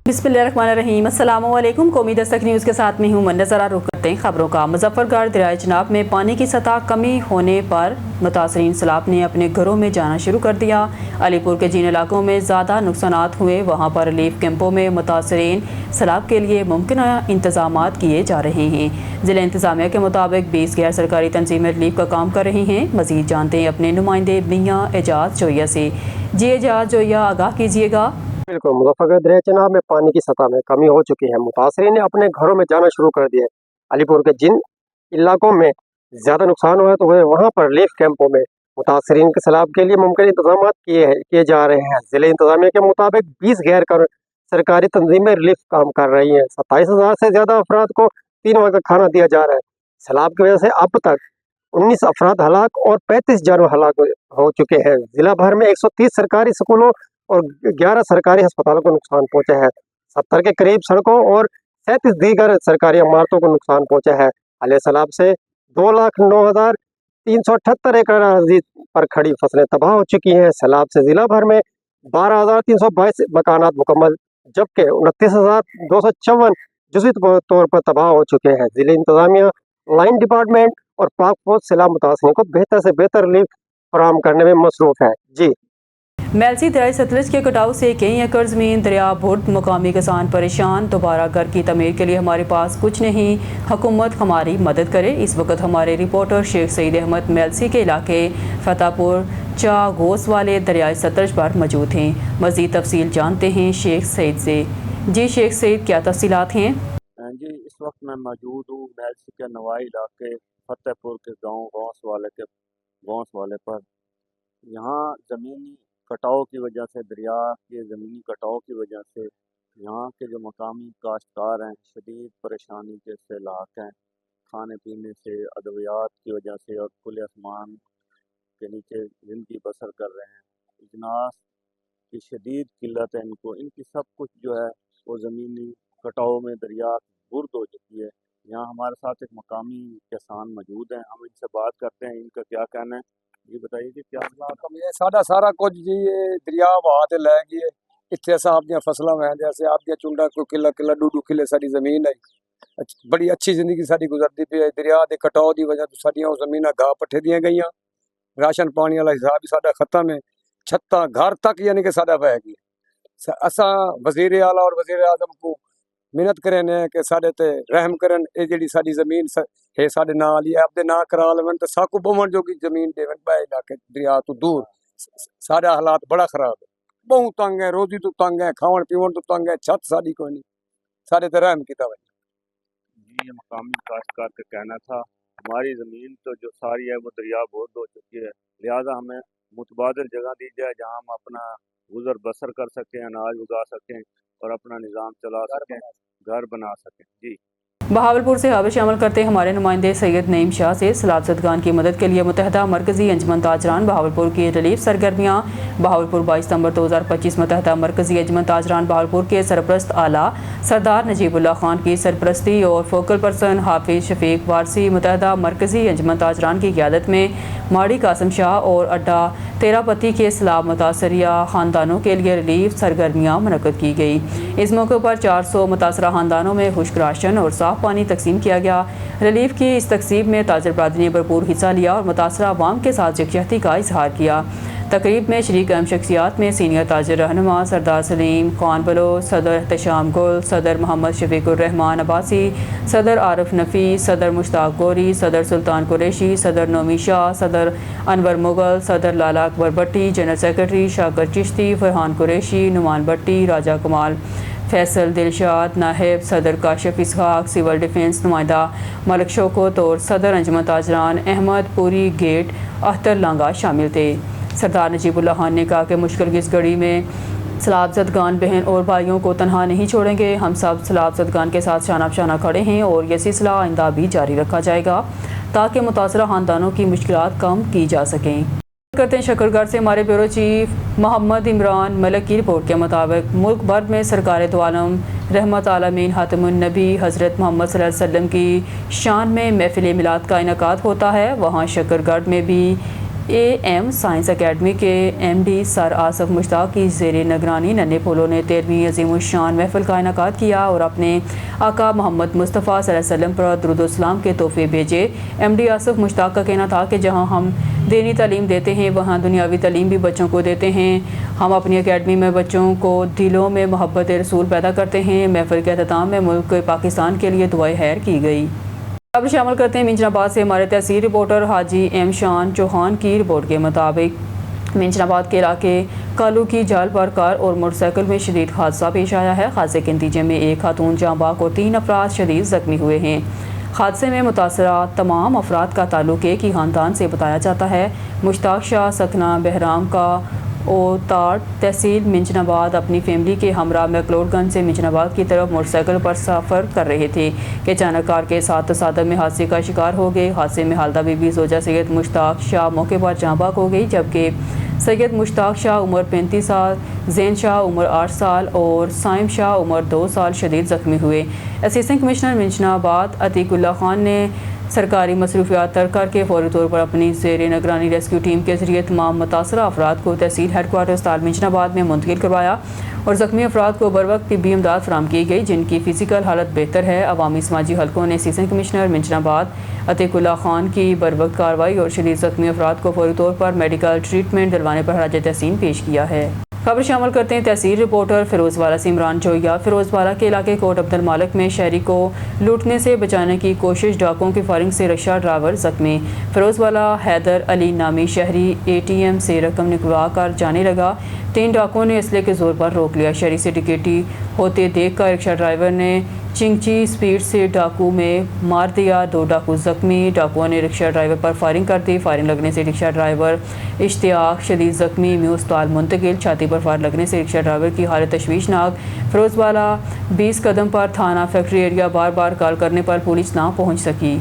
बिस्मिल्लाहिर्रहमानिर्रहीम। अस्सलाम वालेकुम। कौमी दस्तक न्यूज़ के साथ में हूँ मंजरा। रुख करते हैं खबरों का। मुजफ्फरगढ़ दरियाए चनाब में पानी की सतह कमी होने पर मुतासरीन सैलाब ने अपने घरों में जाना शुरू कर दिया। अलीपुर के जिन इलाकों में ज़्यादा नुकसानात हुए वहाँ पर रिलीफ कैंपों में मुतासरीन सैलाब के लिए मुमकिन इंतजाम किए जा रहे हैं। ज़िला इंतज़ामिया के मुताबिक 20 गैर सरकारी तंजीमें रिलीफ का काम कर रही हैं। मज़ीद जानते हैं अपने नुमाइंदे मियाँ एजाज जोया से। जी एजाज जोया, आगाह कीजिएगा। बिल्कुल, मुजफ्फरगढ़ दरिया चनाब में पानी की सतह में कमी हो चुकी है। मुतासरीन ने अपने घरों में जाना शुरू कर दिया है। अलीपुर के जिन इलाकों में ज़्यादा नुकसान हुआ है तो वहाँ पर रिलीफ कैंपों में मुतासरीन के सैलाब के लिए मुमकिन इंतजाम किए जा रहे हैं। ज़िले इंतजामिया के मुताबिक 20 गैर सरकारी तंजीमें रिलीफ काम कर रही हैं। 27,000 से ज़्यादा अफराद को 3 वक्त का खाना दिया जा रहा है। सैलाब की वजह से अब तक 19 अफराद हलाक और 35 जानवर हलाक हो चुके हैं। जिला भर में 130 सरकारी स्कूलों और 11 सरकारी अस्पतालों को नुकसान पहुंचा है। 70 के करीब सड़कों और 37 दीगर सरकारी इमारतों को नुकसान पहुंचा है। हाल सैलाब से 2,09,378 एकड़ अराज़ी पर खड़ी फसलें तबाह हो चुकी हैं। सैलाब से जिला भर में 12,322 मकानात मुकम्मल जबकि 29,254 जुज़वी तौर पर तबाह हो चुके हैं। जिले इंतजामिया, लाइन डिपार्टमेंट और पाक फौज सैलाब मुतासरीन को बेहतर से बेहतर रिलीफ फराहम करने में मसरूफ़ है। जी मेलसी दरियाए सतलज के कटाव से कई एकड़ ज़मीन दरिया बुर्द। मुकामी किसान परेशान। दोबारा घर की तमीर के लिए हमारे पास कुछ नहीं, हुकूमत हमारी मदद करे। इस वक्त हमारे रिपोर्टर शेख सईद अहमद मेलसी के इलाके फतेहपुर चा गोस वाले दरियाए सतलज पर मौजूद हैं। मज़ीद तफसील जानते हैं शेख सईद से। जी शेख सईद, क्या तफसीलात हैं? जी, इस वक्त मैं मौजूद हूँ मेलसी के नवाई इलाके फतेहपुर के गाँव गौस वाले पर। यहाँ ज़मीनी कटाव की वजह से, दरिया के ज़मीनी कटाव की वजह से यहाँ के जो मकामी काश्तकार हैं शदीद परेशानी के सैलाक हैं। खाने पीने से, अद्वियात की वजह से और खुले आसमान के नीचे ज़िंदगी बसर कर रहे हैं। इजनास की शदीद किल्लत है इनकी सब कुछ जो है वो ज़मीनी कटाव में दरिया बुर्द हो चुकी है। यहाँ हमारे साथ एक मकामी किसान मौजूद हैं, हम इनसे बात करते हैं इनका क्या कहना है। जी बताइए कि क्या साडा सारा कुछ जी दरिया बहा ते लै गए। इत्थे असां आपदियां फसलां वैंदे असें आपदियां चुंडा कोई किला किला 2-2 किले साडी ज़मीन है। बड़ी अच्छी जिंदगी साडी गुजरदी पई है। दरिया दे कटाव दी वजह तो साडियां वो ज़मीनां घाह पट्ठे दियां गईयां। राशन पानी वाला हिसाब ही साडा खत्म है। छत्तां घर तक यानी कि साडा बह गया। असां वज़ीर आला और वज़ीर आज़म को मिन्नत करने कि साडे ते रहम करन। ये जिहड़ी साडी ज़मीन है साडे नाल ही आपदे नां करा लवन ते साकू बवण जोगी ज़मीन देवन। बह इलाके दरिया तो दूर साडा हालात बड़ा खराब है। बहुत तंग है, रोजी तो तंग है, खावन पीवन तो तंग है, छत साडी कोई नहीं। साडे ते रहम कीता वजे। जी, ये मकामी काश्तकार का कहना था। हमारी ज़मीन तो जो सारी है वो दरिया बुर्द हो चुकी है, लिहाजा हमें मुतबादिल जगह दी जाए जहाँ हम अपना गुजर बसर कर सकें, अनाज उगा सकें और अपना निज़ाम चला सकें, घर बना सकें। जी बहावलपुर से खबर शामिल करते हैं हमारे नुमाइंदे सैयद नईम शाह से। सैलाब ज़दगान की मदद के लिए मुत्तहदा मरकज़ी अंजमन ताजरान बहावलपुर की रिलीफ सरगर्मियाँ। बहावलपुर 22 सितंबर 2025 मुत्तहदा मरकज़ी अंजमन ताजरान बहावलपुर के सरपरस्त आला सरदार नजीबुल्लाह खान की सरपरस्ती और फोकल पर्सन हाफिज़ शफीक वारसी मुत्तहदा मरकज़ी अंजमन ताजरान की क़ियादत में माड़ी कासम शाह और अड्डा तेरापत्ती के सैलाब मुतासरिया ख़ानदानों के लिए रिलीफ सरगर्मियाँ मुनक़्क़द की गई। इस मौके पर 400 मुतासरा ख़ानदानों में खुश्क राशन और साफ़ पानी तकसीम किया गया। रिलीफ की इस तकसीब में ताजर बरादरी ने भरपूर हिस्सा लिया और मुतासरा अवाम के साथ यकजहती का इजहार किया। तकरीब में शरीक अहम शख्सियात में सीनियर ताजर रहनुमा सरदार सलीम खान बलोच, सदर एहतशाम गुल, सदर मोहम्मद शफीकुर रहमान अब्बासी, सदर आरिफ नफ़ी, सदर मुश्ताक गोरी, सदर सुल्तान कुरैशी, सदर नोमी शाह, सदर अनवर मुगल, सदर लाला अकबर भट्टी, जनरल सेक्रेटरी शाकर चिश्ती, फरहान कुरैशी, नुमान भट्टी, राजा कमाल, फैसल दिलशाद, नाहिब सदर काशिफ इसहाक, सिविल डिफेंस नुमाइंदा मलिक शौकत और सदर अंजमन ताजरान अहमद पूरी गेट अख्तर लांगा शामिल थे। सरदार नजीबुल्लाह खान ने कहा कि मुश्किल की इस घड़ी में सैलाब ज़दगान बहन और भाइयों को तनहा नहीं छोड़ेंगे। हम सब सैलाब ज़दगान के साथ शाना बशाना खड़े हैं और ये सिलसिला आइंदा भी जारी रखा जाएगा ताकि मुतासरा ख़ानदानों की मुश्किलात कम की जा सकें। करते हैं शकरगढ़ से हमारे ब्यूरो चीफ मोहम्मद इमरान मलिक की रिपोर्ट के मुताबिक मुल्क भर में सरकार दो आलम रहमत आलमीन हातिमुन नबी हज़रत मोहम्मद सल्लल्लाहु अलैहि वसल्लम की शान में महफिल मिलाद का इनेकाद होता है। वहाँ शकरगढ़ में भी AM سائنس اکیڈمی کے MD سر آصف مشتاق کی زیر نگرانی ننھے پھولوں نے 13ویں عظیم الشان محفل کا انعقاد کیا اور اپنے آقا محمد مصطفیٰ صلی اللہ علیہ وسلم پر درود و سلام کے تحفے بھیجے۔ MD آصف مشتاق کا کہنا تھا کہ جہاں ہم دینی تعلیم دیتے ہیں وہاں دنیاوی تعلیم بھی بچوں کو دیتے ہیں۔ ہم اپنی اکیڈمی میں بچوں کو دلوں میں محبت رسول پیدا کرتے ہیں۔ محفل کے اختتام میں ملک پاکستان کے لیے دعائے خیر کی گئی۔ اب شامل کرتے ہیں منجن آباد سے ہمارے تحصیل رپورٹر حاجی ایم شان چوہان کی رپورٹ کے مطابق منجن آباد کے علاقے کالو کی جال پر کار اور موٹر سائیکل میں شدید حادثہ پیش آیا ہے۔ حادثے کے نتیجے میں ایک خاتون جاں بحق اور 3 افراد شدید زخمی ہوئے ہیں۔ حادثے میں متاثرہ تمام افراد کا تعلق ایک ہی خاندان سے بتایا جاتا ہے۔ مشتاق شاہ سکنہ بہرام کا اوتاڑ تحصیل منجن آباد اپنی فیملی کے ہمراہ میکلوڈ گنج سے منجن آباد کی طرف موٹر سائیکل پر سفر کر رہے تھے کہ اچانک کار کے ساتھ تصادم میں حادثے کا شکار ہو گئے۔ حادثے میں حالدہ بی بی زوجہ سید مشتاق شاہ موقع پر جاں بحق ہو گئی، جبکہ سید مشتاق شاہ عمر 35 سال، زین شاہ عمر 8 سال اور سائم شاہ عمر 2 سال شدید زخمی ہوئے۔ اسسٹنٹ کمشنر منجن آباد عتیق اللہ خان نے سرکاری مصروفیات ترک کر کے فوری طور پر اپنی زیر نگرانی ریسکیو ٹیم کے ذریعے تمام متاثرہ افراد کو تحصیل ہیڈ کوارٹر اسپتال منجن آباد میں منتقل کروایا اور زخمی افراد کو بروقت طبی امداد فراہم کی گئی، جن کی فزیکل حالت بہتر ہے۔ عوامی سماجی حلقوں نے اسسٹنٹ کمشنر منجن آباد عتیق اللہ خان کی بروقت کارروائی اور شدید زخمی افراد کو فوری طور پر میڈیکل ٹریٹمنٹ دلوانے پر خراج تحسین پیش کیا ہے۔ خبر شامل کرتے ہیں تحصیل رپورٹر فیروز والا سے عمران جویا۔ فیروز والا کے علاقے کوٹ عبد المالک میں شہری کو لوٹنے سے بچانے کی کوشش، ڈاکوؤں کی فائرنگ سے رکشہ ڈرائیور زخمی۔ فیروز والا حیدر علی نامی شہری ATM سے رقم نکلوا کر جانے لگا، 3 ڈاکوؤں نے اسلحے کے زور پر روک لیا۔ شہری سے ڈکیتی ہوتے دیکھ کر رکشہ ڈرائیور نے چنگچی سپیڈ سے ڈاکو میں مار دیا، 2 ڈاکو زخمی۔ ڈاکوؤں نے رکشہ ڈرائیور پر فائرنگ کر دی، فائرنگ لگنے سے رکشہ ڈرائیور اشتیاق شدید زخمی، میو اسپتال منتقل۔ چھاتی پر فائر لگنے سے رکشہ ڈرائیور کی حالت تشویشناک۔ فیروز والا 20 قدم پر تھانہ فیکٹری ایریا بار بار کال کرنے پر پولیس نہ پہنچ سکی۔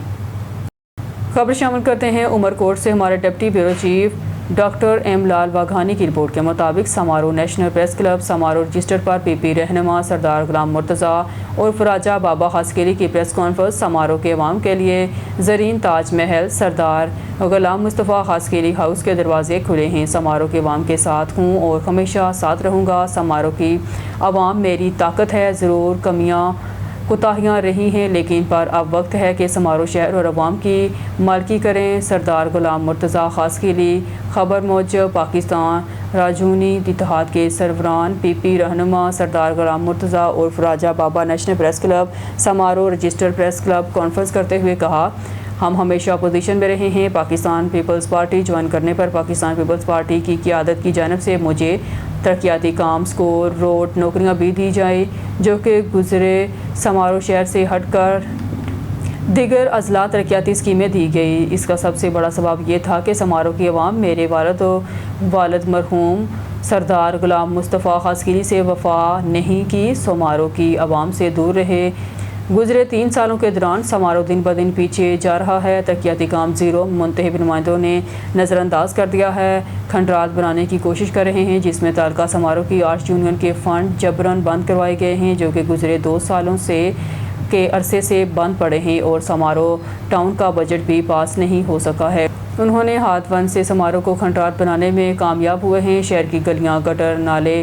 خبر شامل کرتے ہیں عمر کوٹ سے ہمارے deputy bureau chief doctor M Lal Vaghani کی رپورٹ کے مطابق Samaro national press club سماروہ register پر PP رہنما سردار غلام مرتضیٰ اور فراجہ بابا خاصگیری کی پریس کانفرنس۔ سماروہ کے عوام کے لیے زرین تاج محل سردار غلام مصطفیٰ خاصگیری ہاؤس کے دروازے کھلے ہیں۔ سماروہ کے عوام کے ساتھ ہوں اور ہمیشہ ساتھ رہوں گا۔ سماروہ کی عوام میری طاقت ہے، ضرور کمیاں کوتاہیاں رہی ہیں، لیکن پر اب وقت ہے کہ سماروہ شہر اور عوام کی مالکی کریں۔ سردار غلام مرتضیٰ خاصگیری۔ خبر موجب پاکستان راجونی اتحاد کے سربراہ PP رہنما سردار غلام مرتضیٰ اور فراجہ بابا national press club سماروہ register press club conference کرتے ہوئے کہا، ہم ہمیشہ اپوزیشن میں رہے ہیں۔ پاکستان پیپلز پارٹی جوائن کرنے پر پاکستان پیپلز پارٹی کی قیادت کی جانب سے مجھے ترقیاتی کام، اسکول، روڈ، نوکریاں بھی دی جائیں جو کہ گزرے سماروہ شہر سے ہٹ کر دیگر اضلاع ترقیاتی اسکیمیں دی گئی۔ اس کا سب سے بڑا سبب یہ تھا کہ سماروہ کی عوام میرے والد مرحوم سردار غلام مصطفیٰ خاصگیری سے وفا نہیں کی، سماروہ کی عوام سے دور رہے۔ گزرے 3 سالوں کے دوران سماروہ دن بدن پیچھے جا رہا ہے، ترقیاتی کام زیرو، منتخب نمائندوں نے نظر انداز کر دیا ہے، کھنڈرات بنانے کی کوشش کر رہے ہیں جس میں تعلقہ سماروہ کی آرٹس یونین کے فنڈ جبراً بند کروائے گئے ہیں جو کہ گزرے 2 سالوں کے عرصے سے بند پڑے ہیں اور سماروہ ٹاؤن کا بجٹ بھی پاس نہیں ہو سکا ہے۔ انہوں نے ہاتھ بند سے سماروہ کو کھنڈرات بنانے میں کامیاب ہوئے ہیں۔ شہر کی گلیاں، گٹر، نالے،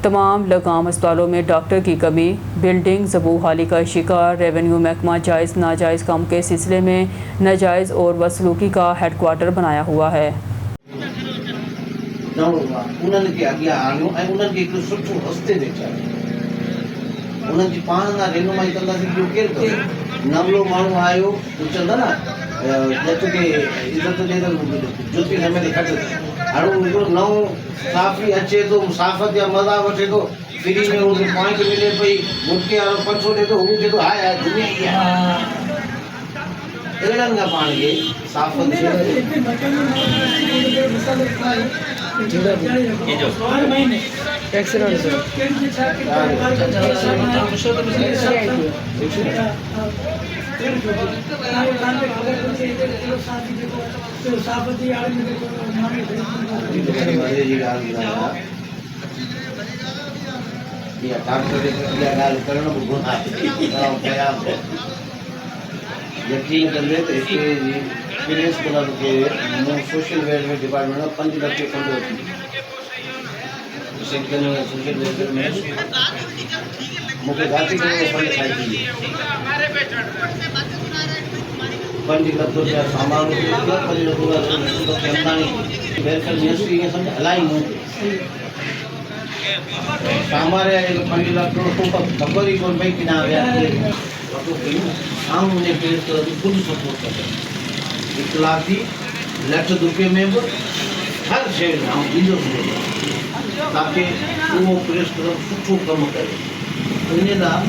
تمام لگام اسپتالوں میں ڈاکٹر کی کمی، بلڈنگ زبوں حالی کا شکار۔ ریونیو محکمہ جائز ناجائز کام کے سلسلے میں ناجائز اور بدسلوکی کا ہیڈ کوارٹر بنایا ہوا ہے۔ انہن جی پان نہ رہنمائی کندا سی جو کیر کرے نملو مانو آیو تو چندا نا جت کے عزت دے جوتی ہمیں دکھٹ ہڑو نو صافی اچے تو مسافت یا مزہ وٹے تو فری میں ان پوائنٹ ملے پئی مٹکے اور 500 دے تو ہو کے تو ہائے دنیا ہی ہے ایڑن کا پان کے صافت یقین کر لے تو एक्सपीरियंस करा के मैं सोशल वेलफेयर डिपार्टमेंट में 5 लाख के फंड होती सेंट्रल में सोशल वेलफेयर में मुझे जाति के फंड खाई थी 5 लाख रुपया सामान के 5 लाख रुपया तो केंदानी वेलफेयर मिनिस्ट्री के समझ अलाई नहीं हमारे 5 लाख रुपया खबर ही कोई भाई किना गया तो हम उन्हें पेश कर फुल सपोर्ट करते हैं 1 लाख की ₹1,00,000 में भी हर शहर में हम ॾींदो ताकि वो प्रेस क्लब सुठो कमु करे उन लाइ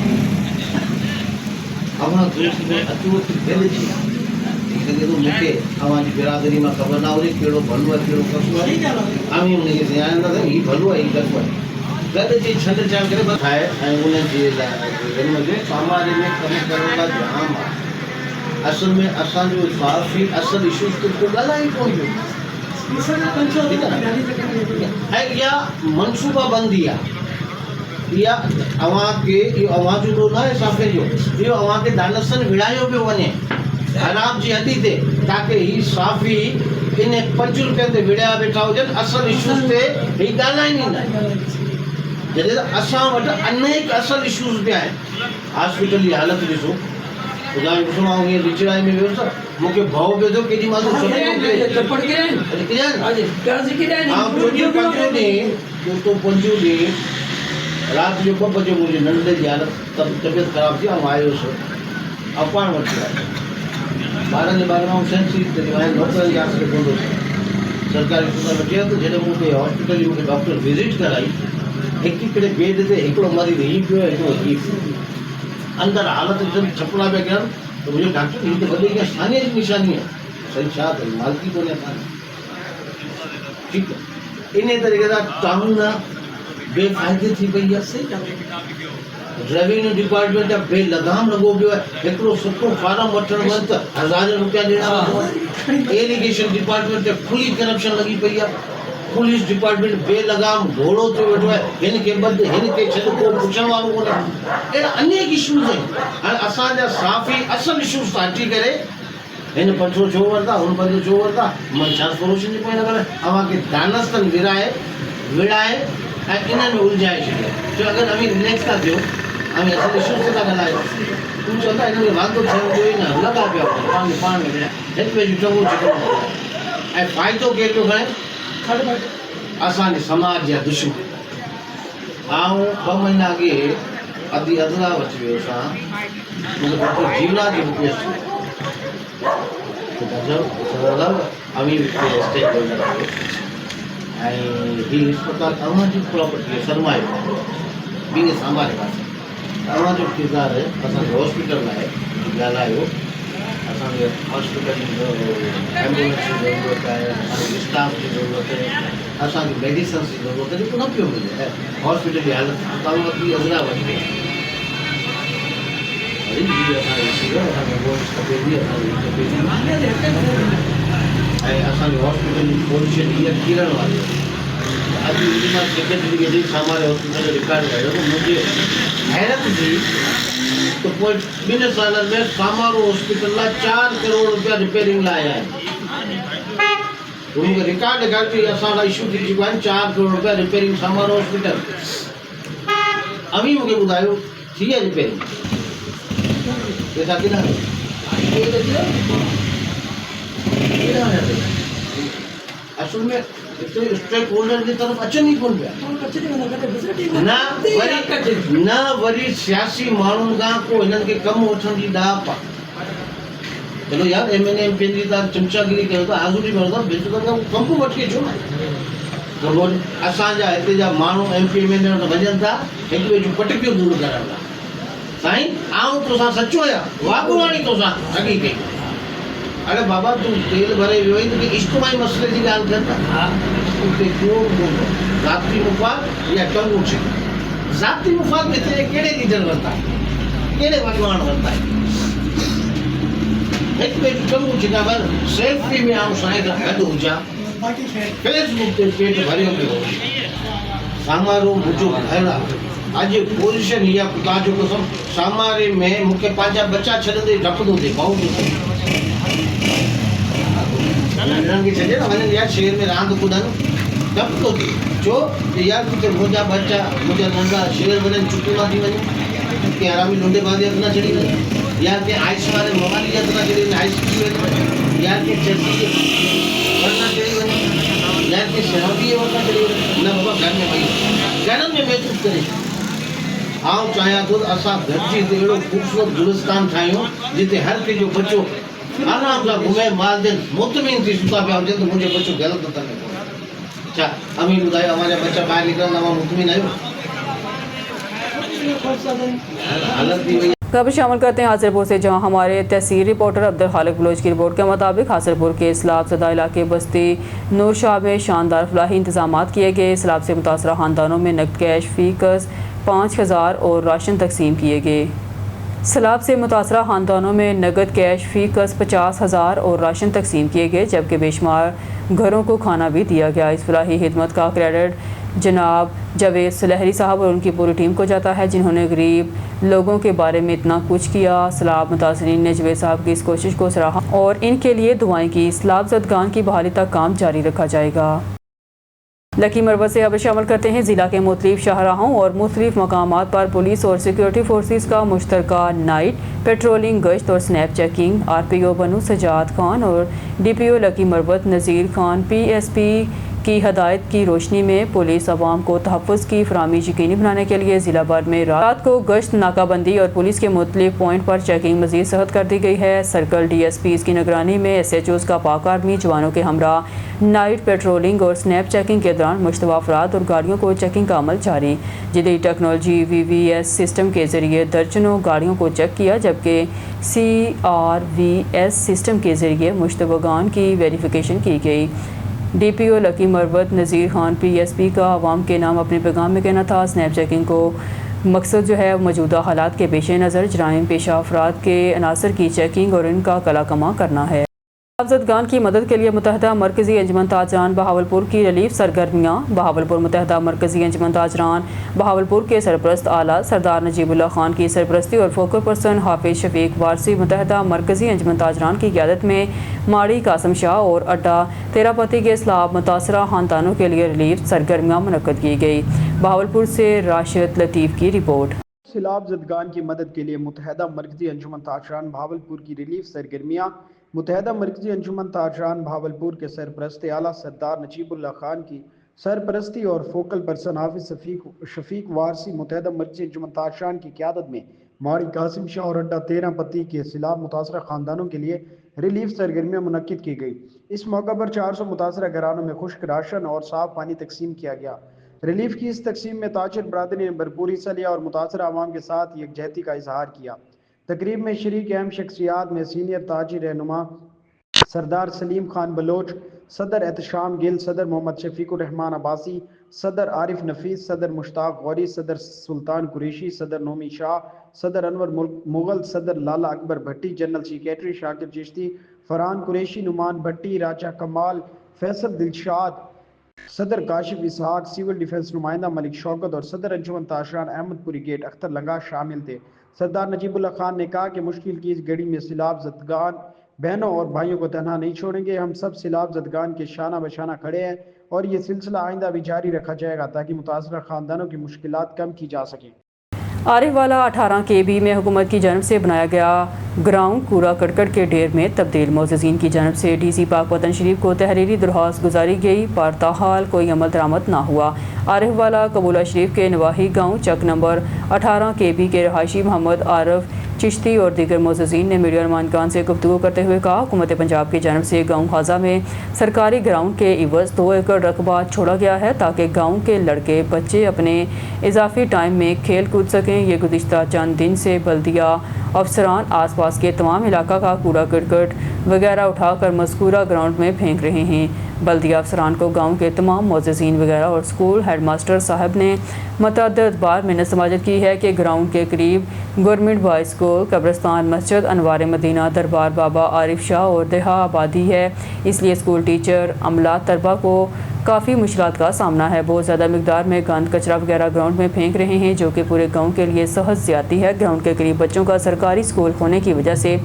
अवां देश में अचूक गॾिजी लॻे थो मूंखे अवां जी बिरादरी मां ख़बर न हुजे कहिड़ो भलो आहे कहिड़ो कसो आहे आमी उनखे सुञाणींदासीं हीउ भलो आहे हीउ कसो आहे गॾिजी छॾ छाड़ करे बसि ठाहे ऐं उनजे लाइ समाज में कमु करण लाइ जाम आहे असल में असांजो साफ़ी असल इशूज़ ते को ॻाल्हाए कोन पियो ठीकु आहे न ऐं इहा मनसूबाबंदी आहे इहा अव्हांखे इहो अव्हां जो न आहे साफ़े जो इहो अव्हांखे दानस्तन विड़ायो पियो वञे हराम जी हदी ते ताकि ही साफ़ी इन 5 रुपए ते विड़िया वेठा हुजनि असल इशूज़ ते ही ॻाल्हाइनि ई न जॾहिं त असां वटि अनेक असल इशूज़ पिया आहिनि हॉस्पिटल जी हालति ॾिसो उदाहरण ॾिसो मां हीअं रिचराई में वियुसि मूंखे भउ पियो थियो केॾी महिल राति जो 2 बजे मुंहिंजे नंढे जी हालति तबियत ख़राबु थी ऐं आयुसि अपाण वठी आयो ॿारनि जे बारे में सेंसिटिव डॉक्टर जी आस खे कोन थो सरकारी अस्पताल में चयो त जॾहिं मूंखे हॉस्पिटल जी मूंखे डॉक्टर विज़िट कराई हिकिड़े बेड ते हिकिड़ो मरीज़ हीउ पियो हिकिड़ो हीउ पियो अंदरि हालति ॾिसनि छपड़ा पिया कनि त मुंहिंजो डॉक्टर हीअ त वधीक सानीअ जी निशानी आहे सही छा कयूं मालिकी कोन्हे असांजी ठीकु आहे इन तरीक़े सां कानून बेफ़ाइदे थी पई आहे रेवेन्यू डिपार्टमेंट जा बेलगाम लॻो पियो आहे हिकिड़ो सुठो फार्म वठण वञ त ₹1000 ॾियणा इरिगेशन डिपार्टमेंट ते खुली करप्शन लॻी पई आहे पुलिस डिपार्टमेंट बेलगाम घोड़ो थियो वेठो आहे हिन खे ॿध हिन खे छॾ को पुछण वारो कोन्हे अहिड़ा अनेक इशूज़ आहिनि हाणे असांजा साफ़ी असल इशूज़ था हटी करे हिन पंचो छो वरिता हुन पंचो छो वरिता मां छा सोल्यूशन जी पोइ न करे अव्हांखे दानस्तनि विड़ाए ऐं इन्हनि में उलझाए छॾियो छो अगरि अमी रिलैक्स था थियो अमी असल इशूज़ ते था ॻाल्हायूं तूं चवंदा हिन में वांदो थियण जो ई न लॻा पिया पाण में हिक ॿिए जूं टंगूं छिकूं ऐं फ़ाइदो केरु पियो खणे असांजे समाज जा दुश्मन आऊं 2 महीना अॻे अदी अदला वठी वियुसि मूंखे डॉक्टर जीवना जी रिक्वेस्ट अमीर स्टेट ऐं हीउ अस्पताल तव्हांजी प्रॉपर्टी आहे सरमायो ॿिए संभाले पासे तव्हांजो किरदारु असांजे हॉस्पिटल लाइ ॻाल्हायो असांजे हॉस्पिटल जी एम्बुलेंस जी ज़रूरत आहे असांखे स्टाफ जी ज़रूरत आहे असांखे मेडिसिन्स जी ज़रूरत आहे जेको न पियो मिले हॉस्पिटल जी हालति तव्हां वटि अॻियां वठी ऐं असांजे हॉस्पिटल जी पोजीशन हीअ किरण वारी अॼु मां सेक्रेटरी खे ॾेई सामारे हॉस्पिटल जो रिकॉर्ड कयो त मुंहिंजे हैरत थी तो पोइ 2 सालनि में सामारो हॉस्पिटल लाइ 4 करोड़ रुपया रिपेयरिंग लाइ आया आहिनि मूंखे रिकॉर्ड ॾेखारियो कि असां लाइ इशू थी चुका आहिनि 4 करोड़ रुपया रिपेयरिंग सामारो हॉस्पिटल अमी मूंखे ॿुधायो थी आहे रिपेयरिंग पैसा किना असल में स्टेक होल्डर की तरफ अचनि ई कोन पिया न वरी सियासी माण्हुनि खां को हिननि खे कमु वठण जी ॾाप आहे चलो यार MNA पंहिंजी तव्हां चमचागिरी कयो था हाज़ुरी भरो था बिल्कुलु कमु वठी अचो न त असांजा हिते जा माण्हू MP MNA वञनि था हिक ॿिए जूं पटकियूं दूर करण लाइ साईं आऊं तोसां सचो आहियां वागुवाणी तोसां ठगी कई अरे बाबा तूं तेल भरे वियो आहीं तोखे इज्तिमाही मसइले जी ॻाल्हि कर था हा उते ज़ाती मुफ़ाद या टंगू छे ज़ाती मुफ़ाद में तेरे कहिड़े लीडर वरिता कहिड़े भॻवान वरिता हिकु ॿिए जूं टंगू छिका पर सेफ्टी में आऊं साईं सां गॾु हुजां फेसबुक ते पेट भरियो पियो सामारो मुंहिंजो घर आहे अॼु पोज़ीशन इहा खुदा जो कसम सामारे में मूंखे पंहिंजा बच्चा छॾंदे डपंदो थिए भाऊ नंढड़नि खे छॾे न वञनि यार शहर में रांदि कुॾनि डपु थो थिए छो कि यार किथे मुंहिंजा बच्चा मुंहिंजा नंढा शहर वञनि छुटियूं न थी वञनि कंहिं आरामी लुंडे बांधे हथ न चढ़ी वञे या कंहिं आइस वारे मोबाइल हथ न चढ़ी वञे आइस थी वञे या कंहिं चर्बी जे वण न चढ़ी वञे या कंहिं शराबी जे वण न चढ़ी वञे न बाबा घर में वही घरनि में महसूसु करे आउं चाहियां थो त असां गॾिजी हिते अहिड़ो ख़ूबसूरत गुलिस्तान ठाहियूं जिते हर कंहिंजो बच्चो आराम सां घुमे मालदीन मुतमिन थी सुता पिया हुजनि त मुंहिंजो बच्चो ग़लति नथो करे छा अमीर ॿुधायो हमारा बच्चा ॿाहिरि निकिरंदा मां मुतमिन आहियो हालत थी वई। खबर शामिल करते हैं हासिलपुर से, जहां हमारे तहसील रिपोर्टर अब्दुल खालिक बलोच की रिपोर्ट के मुताबिक हासिलपुर के सैलाब ज़दा इलाके बस्ती नूर शाह में शानदार फलाही इंतजाम किए गए। सैलाब से मुतासरा ख़ानदानों में नकद कैश फ़ीकस 5,000 और राशन तकसीम किए गए। सैलाब से मुतासरा ख़ानदानों में नकद कैश फ़ीकस 50,000 और राशन तकसीम किए गए, जबकि बेशुमार घरों को खाना भी दिया गया। इस फलाही खिदमत का क्रेडिट जनाब जावेद सुलहरी साहब और उनकी पूरी टीम को जाता है, जिन्होंने गरीब लोगों के बारे में इतना कुछ किया। सैलाब मुतासरीन ने जावेद साहब की इस कोशिश को सराहा और इनके लिए दुआएं की। सैलाब ज़दगान की बहाली तक काम जारी रखा जाएगा। लकी मरवत से खबर शामिल करते हैं। ज़िला के मुख्तलिफ शाहराहों और मुख्तलिफ मकामात पर पुलिस और सिक्योरिटी फोर्सेस का मुश्तरका नाइट पेट्रोलिंग, गश्त और स्नैप चेकिंग। RPO बनू सजाद खान और DPO लकी मरवत नज़ीर खान PSP की हदायत की रोशनी में पुलिस अवाम को तहफ़्फ़ुज़ की फराहमी यकीनी बनाने के लिए ज़िला भर में रात को गश्त, नाकाबंदी और पुलिस के मुख्तलिफ पॉइंट पर चेकिंग मज़ीद सख्त कर दी गई है। सर्कल DSPs की निगरानी में SHOs का पाक आर्मी जवानों के हमरा नाइट पेट्रोलिंग और स्नैप चेकिंग के दौरान मुश्तबा अफराद और गाड़ियों को चेकिंग का अमल जारी। जदीद टेक्नोलॉजी VVS सिस्टम के ज़रिए दर्जनों गाड़ियों को चेक किया, जबकि CRVS सिस्टम के ज़रिए मुश्तबगान की वेरिफिकेशन की गई। DPO लकी मरवत नज़ीर खान PSP का आवाम के नाम अपने पैगाम में कहना था, स्नैप चेकिंग को मकसद जो है मौजूदा हालात के पेश नज़र जराइम पेशा अफराद के अनासर की चेकिंग और इनका कला कमा करना है। ज़दगान की मदद के लिए मुत्तहदा मरकज़ी अंजुमन ताजरान बहावलपुर की रिलीफ सरगर्मियाँ। बहावलपुर मुत्तहदा मरकज़ी अंजुमन ताजरान बहावलपुर के सरपरस्त आला सरदार नजीबुल्लाह खान की सरपरस्ती और फोकल पर्सन हाफिज़ शफीक वारसी मुत्तहदा मरकज़ी अंजुमन ताजरान की क़यादत में माड़ी कासम शाह और अड्डा तेरापति के सैलाब मुतासरा ख़ानदानों के लिए रिलीफ सरगर्मियाँ मुनक्कद की गई। बहावलपुर से राशिद लतीफ़ की रिपोर्ट। सैलाब ज़दगान की मदद के लिए मुत्तहदा मरकज़ी अंजुमन ताजरान बहावलपुर की रिलीफ सरगर्मियाँ। मुत्तहदा मरकज़ी अंजुमन ताजरान बहावलपुर के सरपरस्त आला सरदार नजीबुल्लाह खान की सरपरस्ती और फोकल पर्सन हाफिज़ शफीक वारसी मुत्तहदा मरकज़ी अंजुमन ताजरान की क़यादत में माड़ी कासिम शाह और अड्डा तेरापति के सैलाब मुतासरा ख़ानदानों के लिए रिलीफ सरगर्मियाँ मुनक्किद की गई। इस मौका पर 400 मुतासरा घरानों में खुश्क राशन और साफ़ पानी तकसीम किया गया। रिलीफ की इस तकसीम में ताजिर बरादरी ने भरपूर हिस्सा लिया और मुतासरा आवाम के साथ यकजहती का इजहार किया। तकरीब में शरीक अहम शख्सियात में सीनियर ताजिर रहनुमा सरदार सलीम खान बलोच, सदर एहतशाम गिल, सदर मोहम्मद शफीकुर रहमान अब्बासी, सदर आरिफ नफीस, सदर मुश्ताक गौरी, सदर सुल्तान कुरैशी, सदर नोमी शाह, सदर अनवर मुगल, सदर लाला अकबर भट्टी, जनरल सेक्रेटरी शाकिर चिश्ती, फरहान कुरैशी, नुमान भट्टी, राजा कमाल, फैसल दिलशाद, सदर काशिफ इसहाक, सिविल डिफेंस नुमाइंदा मलिक शौकत और सदर अंजुमन ताजरान अहमदपुरी गेट अख्तर लंगा शामिल थे। सरदार नजीबुल्लाह खान ने कहा कि मुश्किल की इस घड़ी में सैलाब ज़दगान बहनों और भाइयों को तनहा नहीं छोड़ेंगे। हम सब सैलाब ज़दगान के शाना बशाना खड़े हैं और ये सिलसिला आइंदा भी जारी रखा जाएगा ताकि मुतासरा ख़ानदानों की मुश्किलात कम की जा सकें। आरिफ वाला 18 KB में हुकूमत की जानब से बनाया गया ग्राउंड कूड़ा करकट के ढेर में तब्दील। मोअज़्ज़िज़ीन की जानब से DC पाक वतन शरीफ को तहरीरी दरख्वास्त गुजारी गई, पर ताहाल कोई अमल दरामद ना हुआ। आरिफ वाला कबूला शरीफ के नवाही गाँव चक नंबर 18 KB के रहायशी मोहम्मद आरिफ चिश्ती और दीगर मोअज़्ज़िज़ीन ने मीडिया नुमाइंदगान से गुफ्तगू करते हुए कहा, हुकूमत पंजाब की जानब से गाँव खाजा में सरकारी ग्राउंड के इवज़ 2 एकड़ रकबा छोड़ा गया है ताकि गाँव के लड़के बच्चे अपने इजाफी टाइम में खेल कूद सकें। ये गुज़िश्ता चंद दिन से बल्दिया अफसरान आसपास के तमाम इलाका का कूड़ा करकट वगैरह उठाकर मज़कूरा ग्राउंड में फेंक रहे हैं। बल्दिया अफसरान को गाँव के तमाम मोअज़्ज़िज़ीन वगैरह और स्कूल हेड मास्टर साहब ने मतअद्दिद बार मिन्नत समाजत की है कि ग्राउंड के करीब गवर्नमेंट बॉयज़ स्कूल, कब्रिस्तान, मस्जिद, अनवार मदीना, दरबार बाबा आरिफ शाह और देहा आबादी है। इसलिए स्कूल टीचर, अमला, तलबा को काफ़ी मुश्किलात का सामना है। बहुत ज़्यादा मिकदार में गंद कचरा वगैरह ग्राउंड में फेंक रहे हैं, जो कि पूरे गांव के लिए सहज ज़्यादती है। ग्राउंड के करीब बच्चों का सरकारी स्कूल होने की वजह से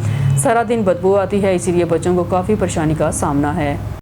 सारा दिन बदबू आती है, इसीलिए बच्चों को काफ़ी परेशानी का सामना है।